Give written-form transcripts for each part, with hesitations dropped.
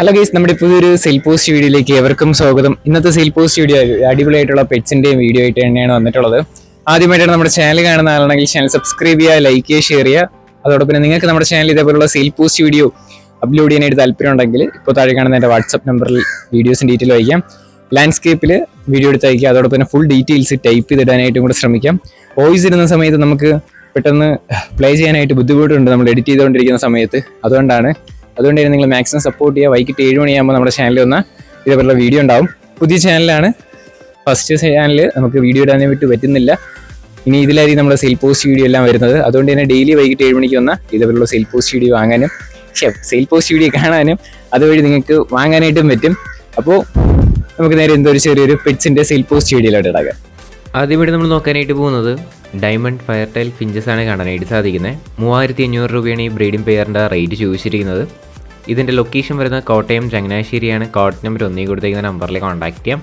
Hello guys, നമ്മുടെ പുതിയൊരു sale post വീഡിയോയിലേക്ക് എവർക്കും സ്വാഗതം. ഇന്നത്തെ സെയിൽ പോസ്റ്റ് വീഡിയോ അടിപൊളിയായിട്ടുള്ള പെറ്റ്സിന്റെയും വീഡിയോ ആയിട്ട് തന്നെയാണ് വന്നിട്ടുള്ളത്. ആദ്യമായിട്ടാണ് നമ്മുടെ ചാനൽ കാണുന്ന ആളാണെങ്കിൽ ചാനൽ സബ്സ്ക്രൈബ് ചെയ്യുക, ലൈക്ക് ചെയ്യുക, ഷെയർ ചെയ്യുക. അതോടൊപ്പം നിങ്ങൾക്ക് നമ്മുടെ ചാനൽ ഇതേപോലുള്ള സെയിൽ പോസ്റ്റ് വീഡിയോ അപ്ലോഡ് ചെയ്യാനായിട്ട് താല്പര്യം ഉണ്ടെങ്കിൽ ഇപ്പോൾ താഴെ കാണുന്ന എൻ്റെ വാട്സ്ആപ്പ് നമ്പറിൽ വീഡിയോസിന് ഡീറ്റെയിൽ അയക്കാം. ലാൻഡ്സ്കേപ്പിൽ വീഡിയോ എടുത്ത് അയക്കുക. അതോടൊപ്പം തന്നെ ഫുൾ ഡീറ്റെയിൽസ് ടൈപ്പ് ചെയ്തിടാനായിട്ടും കൂടെ ശ്രമിക്കാം. വോയിസ് ഇടുന്ന സമയത്ത് നമുക്ക് പെട്ടെന്ന് പ്ലേ ചെയ്യാനായിട്ട് ബുദ്ധിമുട്ടുണ്ട് നമ്മൾ എഡിറ്റ് ചെയ്തുകൊണ്ടിരിക്കുന്ന സമയത്ത്. അതുകൊണ്ട് തന്നെ നിങ്ങൾ മാക്സിമം സപ്പോർട്ട് ചെയ്യുക. വൈകിട്ട് 7 മണിയാകുമ്പോൾ നമ്മുടെ ചാനലിൽ വന്ന ഇതേപോലുള്ള വീഡിയോ ഉണ്ടാവും. പുതിയ ചാനലാണ്, ഫസ്റ്റ് ചാനൽ നമുക്ക് വീഡിയോ ഇടാൻ വേണ്ടി പറ്റുന്നില്ല. ഇനി ഇതിലായിരിക്കും നമ്മുടെ സെയിൽ പോസ്റ്റ് വീഡിയോ എല്ലാം വരുന്നത്. അതുകൊണ്ട് തന്നെ ഡെയിലി വൈകിട്ട് 7 മണിക്ക് വന്ന ഇതേപോലുള്ള സെയിൽ പോസ്റ്റ് വീഡിയോ വാങ്ങാനും സെയിൽ പോസ്റ്റ് വീഡിയോ കാണാനും അതുവഴി നിങ്ങൾക്ക് വാങ്ങാനായിട്ടും പറ്റും. അപ്പോൾ നമുക്ക് നേരെ ചെറിയൊരു പെറ്റ്സിൻ്റെ സെയിൽ പോസ്റ്റ് വീഡിയോയിലോട്ട് ഇടാം. ആദ്യമായിട്ട് നമ്മൾ നോക്കാനായിട്ട് പോകുന്നത് ഡയമണ്ട് ഫയർ ടൈൽ ഫിഞ്ചസ് ആണ് കാണാനായിട്ട് സാധിക്കുന്നത്. 3500 രൂപയാണ് ഈ ബ്രീഡിംഗ് പെയറിൻ്റെ റേറ്റ് ചോദിച്ചിരിക്കുന്നത്. ഇതിൻ്റെ ലൊക്കേഷൻ വരുന്നത് കോട്ടയം ചങ്ങനാശ്ശേരിയാണ്. കോഡ് നമ്പർ 1 കൊടുത്തേക്കുന്ന നമ്പറിൽ കോൺടാക്ട് ചെയ്യാം.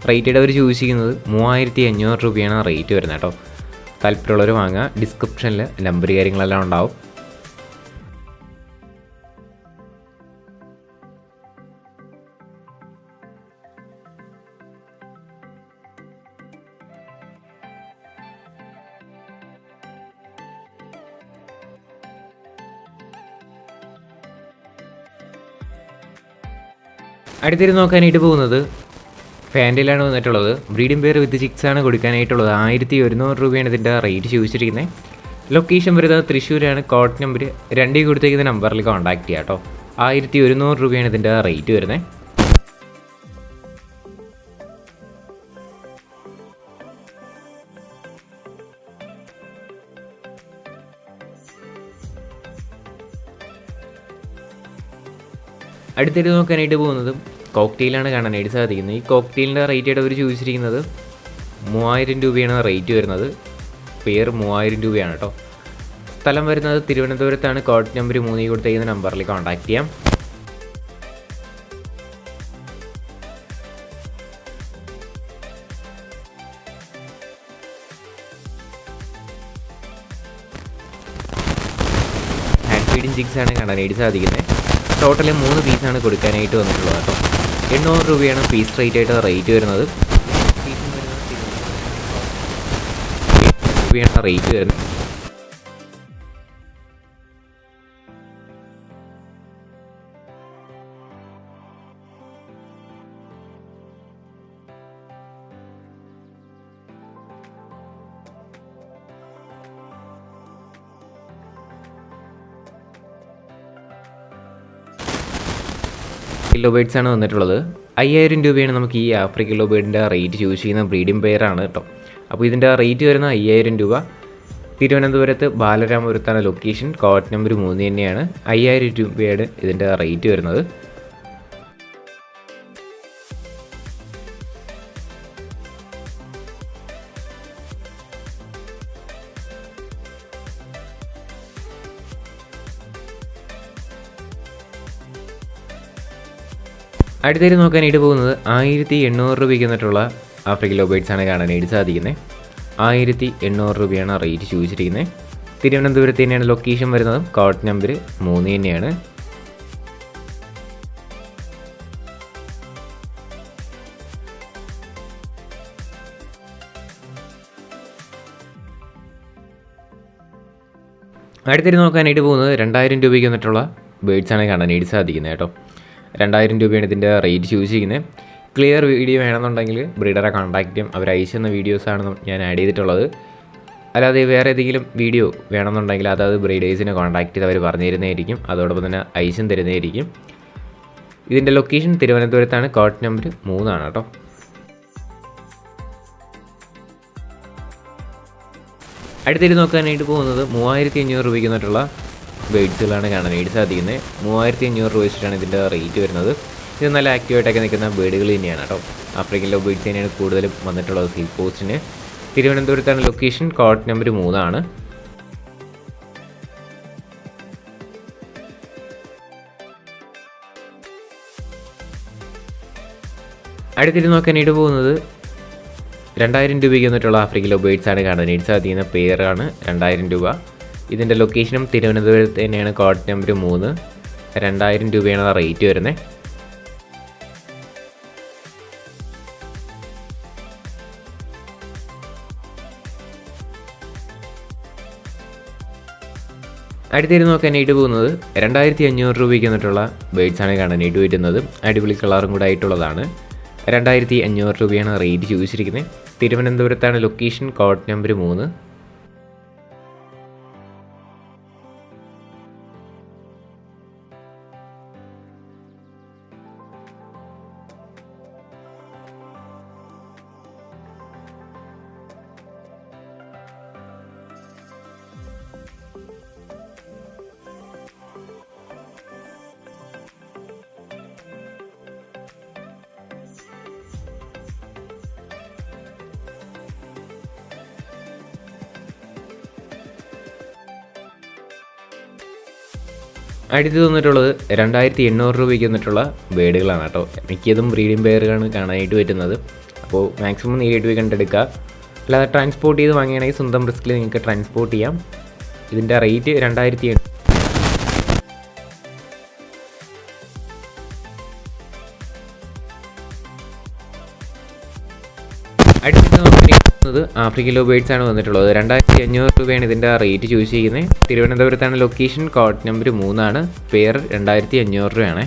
റേറ്റഡ് അവർ ചോദിച്ചിരിക്കുന്നത് 3500 രൂപയാണ് റേറ്റ് വരുന്നത് കേട്ടോ. താല്പര്യമുള്ളവർ വാങ്ങുക. ഡിസ്ക്രിപ്ഷനിൽ നമ്പർ കാര്യങ്ങളെല്ലാം ഉണ്ടാവും. അടുത്തിരി നോക്കാനായിട്ട് പോകുന്നത് ഫാൻഡിലാണ് വന്നിട്ടുള്ളത്. ബ്രീഡിംഗ് പെയർ വിത്ത് ചിക്സ് ആണ് കൊടുക്കാനായിട്ടുള്ളത്. 1100 രൂപയാണ് ഇതിൻ്റെ റേറ്റ് ചോദിച്ചിരിക്കുന്നത്. ലൊക്കേഷൻ വരുന്നത് തൃശ്ശൂരാണ്. കോഡ് നമ്പർ 2 കൊടുത്തേക്കുന്ന നമ്പറിൽ കോൺടാക്ട് ചെയ്യാം കേട്ടോ. 1100 രൂപയാണ് ഇതിൻ്റെ റേറ്റ് വരുന്നത്. അടുത്തിട്ട് നോക്കാനായിട്ട് പോകുന്നതും കോക്ടെയിലാണ് കാണാനായിട്ട് സാധിക്കുന്നത്. ഈ കോക്ടെയിലിൻ്റെ റേറ്റായിട്ട് അവർ ചോദിച്ചിരിക്കുന്നത് 3000 രൂപയാണ് റേറ്റ് വരുന്നത്. പെയർ 3000 രൂപയാണ് കേട്ടോ. സ്ഥലം വരുന്നത് തിരുവനന്തപുരത്താണ്. കോഡ് നമ്പർ 3 കൊടുത്തേക്കുന്ന നമ്പറിൽ കോൺടാക്ട് ചെയ്യാം. ഹാൻഡ് ഫീഡിങ് ചിക്സ് ആണ് കാണാനായിട്ട് സാധിക്കുന്നത്. ടോട്ടലി 3 പീസാണ് കൊടുക്കാനായിട്ട് വന്നിട്ടുള്ളത് കേട്ടോ. 800 രൂപയാണ് പീസ് റേറ്റായിട്ട് റേറ്റ് വരുന്നത്. രൂപയാണ് റേറ്റ് വരുന്നത്. കിലോ ബേഡ്സ് ആണ് വന്നിട്ടുള്ളത്. 5000 രൂപയാണ് നമുക്ക് ഈ ആഫ്രിക്കൻ കിലോ ബേഡിൻ്റെ റേറ്റ് ചൂസ് ചെയ്യുന്ന ബ്രീഡിംഗ് പെയറാണ് കേട്ടോ. അപ്പോൾ ഇതിൻ്റെ റേറ്റ് വരുന്ന 5000 രൂപ. തിരുവനന്തപുരത്ത് ബാലരാമപുരത്താണ് ലൊക്കേഷൻ. കോഡ് നമ്പർ 3 തന്നെയാണ്. 5000 രൂപയാണ് ഇതിൻ്റെ റേറ്റ് വരുന്നത്. അടുത്തേക്ക് നോക്കാനായിട്ട് പോകുന്നത് 1800 രൂപയ്ക്ക് വന്നിട്ടുള്ള ആഫ്രിക്കൻ ലോ ബേഡ്സ് ആണ് കാണാനായിട്ട് സാധിക്കുന്നത്. 1800 രൂപയാണ് റേറ്റ് ചോദിച്ചിരിക്കുന്നത്. തിരുവനന്തപുരത്ത് തന്നെയാണ് ലൊക്കേഷൻ വരുന്നത്. കോഡ് നമ്പർ 3 തന്നെയാണ്. അടുത്തേക്ക് നോക്കാനായിട്ട് പോകുന്നത് 2000 രൂപയ്ക്ക് വന്നിട്ടുള്ള ബേഡ്സ് ആണ് കാണാനായിട്ട് സാധിക്കുന്നത് കേട്ടോ. 2000 രൂപയാണ് ഇതിൻ്റെ റേറ്റ് ചോദിച്ചിരിക്കുന്നത്. ക്ലിയർ വീഡിയോ വേണമെന്നുണ്ടെങ്കിൽ ബ്രീഡറെ കോൺടാക്ട് ചെയ്യും. അവർ അയച്ചുന്ന വീഡിയോസാണ് ഞാൻ ആഡ് ചെയ്തിട്ടുള്ളത്. അല്ലാതെ വേറെ ഏതെങ്കിലും വീഡിയോ വേണമെന്നുണ്ടെങ്കിൽ അതായത് ബ്രീഡേഴ്സിനെ കോൺടാക്ട് ചെയ്ത് അവർ പറഞ്ഞു തരുന്നതായിരിക്കും. അതോടൊപ്പം തന്നെ അയച്ചും തരുന്നതായിരിക്കും. ഇതിൻ്റെ ലൊക്കേഷൻ തിരുവനന്തപുരത്താണ്. കോഡ് നമ്പർ 3 ആണ് കേട്ടോ. അടുത്തേക്ക് നോക്കാനായിട്ട് പോകുന്നത് 3500 രൂപയ്ക്ക് വന്നിട്ടുള്ള ബേഡ്സുകളാണ് കാണാനായിട്ട് സാധിക്കുന്നത്. 3500 രൂപ വെച്ചിട്ടാണ് ഇതിൻ്റെ റേറ്റ് വരുന്നത്. ഇത് നല്ല ആക്റ്റീവായിട്ടൊക്കെ നിൽക്കുന്ന ബേഡുകൾ തന്നെയാണ് കേട്ടോ. ആഫ്രിക്കൻ ലോ ബേഡ്സ് തന്നെയാണ് കൂടുതലും വന്നിട്ടുള്ളത് സെയിൽ പോസ്റ്റിന്. തിരുവനന്തപുരത്താണ് ലൊക്കേഷൻ. കോഡ് നമ്പർ 3 ആണ്. അടുത്തിട്ട് നോക്കാനായിട്ട് പോകുന്നത് 2000 രൂപയ്ക്ക് വന്നിട്ടുള്ള ആഫ്രിക്കൻ ലോ ബേഡ്സ് ആണ് കാണാനായിട്ട് സാധിക്കുന്ന പെയറാണ്. 2000 രൂപ. ഇതിൻ്റെ ലൊക്കേഷനും തിരുവനന്തപുരത്ത് തന്നെയാണ്. Code number 3. 2000 രൂപയാണ് റേറ്റ് വരുന്നത്. അടുത്തേര് നോക്കാനായിട്ട് പോകുന്നത് 2500 രൂപയ്ക്ക് വന്നിട്ടുള്ള ബേഡ്സാണ് കാണാനായിട്ട് വരുന്നത്. അടിപൊളി കളറും കൂടെ ആയിട്ടുള്ളതാണ്. 2500 രൂപയാണ് റേറ്റ് ചോദിച്ചിരിക്കുന്നത്. തിരുവനന്തപുരത്താണ് ലൊക്കേഷൻ, കോഡ് നമ്പർ 3. അടുത്ത് തന്നിട്ടുള്ളത് 2800 രൂപയ്ക്ക് വന്നിട്ടുള്ള ബേഡുകളാണ് കേട്ടോ. മിക്കതും ബ്രീഡിംഗ് പെയറുകളാണ് കാണാനായിട്ട് പറ്റുന്നത്. അപ്പോൾ മാക്സിമം നേരിട്ട് പോയി കണ്ടെടുക്കുക. അല്ലാതെ ട്രാൻസ്പോർട്ട് ചെയ്ത് വാങ്ങുകയാണെങ്കിൽ സ്വന്തം റിസ്കിൽ നിങ്ങൾക്ക് ട്രാൻസ്പോർട്ട് ചെയ്യാം. ഇതിൻ്റെ റേറ്റ് 2800. അടുത്ത് നോക്കുന്നത് ആഫ്രിക്കൻ ലവ് ബേഡ്സ് ആണ് വന്നിട്ടുള്ളത്. 2500 രൂപയാണ് ഇതിൻ്റെ റേറ്റ് ചോദിച്ചിരിക്കുന്നത്. തിരുവനന്തപുരത്താണ് ലൊക്കേഷൻ, കോഡ് നമ്പർ 3 ആണ്. പെയർ 2500 രൂപയാണ്.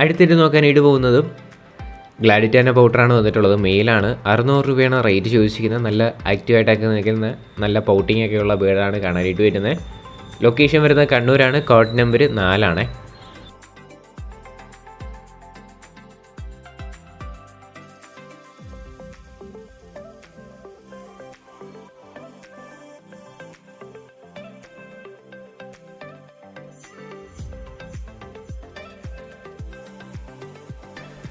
അടുത്തിട്ട് നോക്കാനായിട്ട് പോകുന്നത് ഗ്ലാഡിറ്റാന പൗഡറാണ് വന്നിട്ടുള്ളത്. മെയിലാണ്. 600 രൂപയാണ് റേറ്റ് ചോദിച്ചിരിക്കുന്നത്. നല്ല ആക്റ്റീവായിട്ടൊക്കെ നിൽക്കുന്ന നല്ല പൗട്ടിംഗ് ഒക്കെ ഉള്ള ബേഡാണ് കാണാനായിട്ട് വരുന്നത്. ലൊക്കേഷൻ വരുന്നത് കണ്ണൂരാണ്. കോഡ് നമ്പർ 4 ആണ്.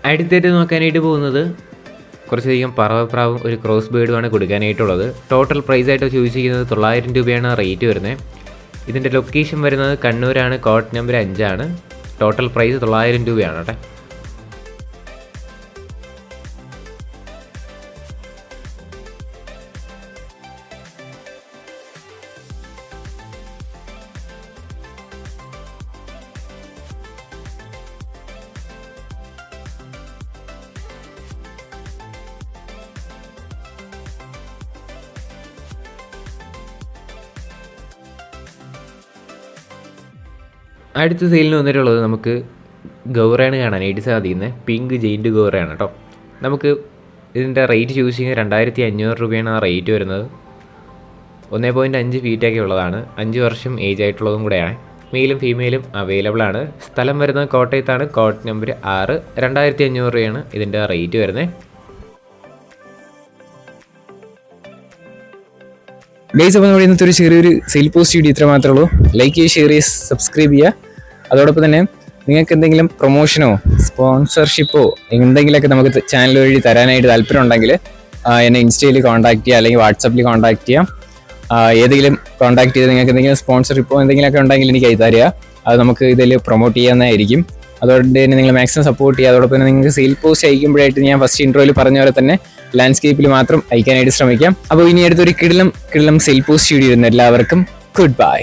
അടുത്തായിട്ട് നോക്കാനായിട്ട് പോകുന്നത് കുറച്ചധികം പറവപ്രാവും ഒരു ക്രോസ് ബേഡുമാണ് കൊടുക്കാനായിട്ടുള്ളത്. ടോട്ടൽ പ്രൈസായിട്ട് ചോദിച്ചിരിക്കുന്നത് 900 രൂപയാണ് റേറ്റ് വരുന്നത്. ഇതിൻ്റെ ലൊക്കേഷൻ വരുന്നത് കണ്ണൂരാണ്. കോഡ് നമ്പർ 5 ആണ്. ടോട്ടൽ പ്രൈസ് 900 രൂപയാണ് കേട്ടോ. അടുത്ത സെയിലിന് വന്നിട്ടുള്ളത് നമുക്ക് ഗൗറയാണ് കാണാനായിട്ട് സാധിക്കുന്നത്. പിങ്ക് ജെയിൻറ്റ് ഗൗറയാണ് കേട്ടോ. നമുക്ക് ഇതിൻ്റെ റേറ്റ് ചൂസ് ചെയ്യുന്നത് 2500 രൂപയാണ് ആ റേറ്റ് വരുന്നത്. 1.5 ഫീറ്റൊക്കെ ഉള്ളതാണ്. 5 വർഷം ഏജ് ആയിട്ടുള്ളതും കൂടെയാണ്. മെയിലും ഫീമെയിലും അവൈലബിൾ ആണ്. സ്ഥലം വരുന്നത് കോട്ടയത്താണ്. Code number 6. 2500 രൂപയാണ് ഇതിൻ്റെ റേറ്റ് വരുന്നത്. ഗൈസ്, അപ്പോൾ നമ്മുടെ ഇന്നത്തെ ഒരു ചെറിയൊരു സെയിൽ പോസ്റ്റ് വീഡിയോ ഇത്ര മാത്രമേ ഉള്ളൂ. ലൈക്ക് ചെയ്യുക, ഷെയർ ചെയ്യുക, സബ്സ്ക്രൈബ് ചെയ്യുക. അതോടൊപ്പം തന്നെ നിങ്ങൾക്ക് എന്തെങ്കിലും പ്രൊമോഷനോ സ്പോൺസർഷിപ്പോ എന്തെങ്കിലുമൊക്കെ നമുക്ക് ചാനൽ വഴി തരാനായിട്ട് താല്പര്യം ഉണ്ടെങ്കിൽ എന്നെ ഇൻസ്റ്റയിൽ കോൺടാക്ട് ചെയ്യുക, അല്ലെങ്കിൽ വാട്സപ്പിൽ കോൺടാക്ട് ചെയ്യാം. ഏതെങ്കിലും കോൺടാക്ട് ചെയ്ത് നിങ്ങൾക്ക് എന്തെങ്കിലും സ്പോൺസർഷിപ്പോ എന്തെങ്കിലുമൊക്കെ ഉണ്ടെങ്കിൽ എനിക്ക് അയച്ചു തരിക. അത് നമുക്ക് ഇതിൽ പ്രൊമോട്ട് ചെയ്യാവുന്നതായിരിക്കും. അതുകൊണ്ട് തന്നെ നിങ്ങൾ മാക്സിമം സപ്പോർട്ട് ചെയ്യുക. അതോടൊപ്പം തന്നെ നിങ്ങൾക്ക് സെയിൽ പോസ്റ്റ് അയക്കുമ്പോഴായിട്ട് ഞാൻ ഫസ്റ്റ് ഇൻട്രോയിൽ പറഞ്ഞ പോലെ തന്നെ ലാൻഡ്സ്കേപ്പിൽ മാത്രം അയക്കാനായിട്ട് ശ്രമിക്കാം. അപ്പോൾ ഇനി അടുത്തൊരു കിടിലം സെയിൽ പോസ്റ്റ് വീഡിയോ ഇരുന്നു. എല്ലാവർക്കും ഗുഡ് ബൈ.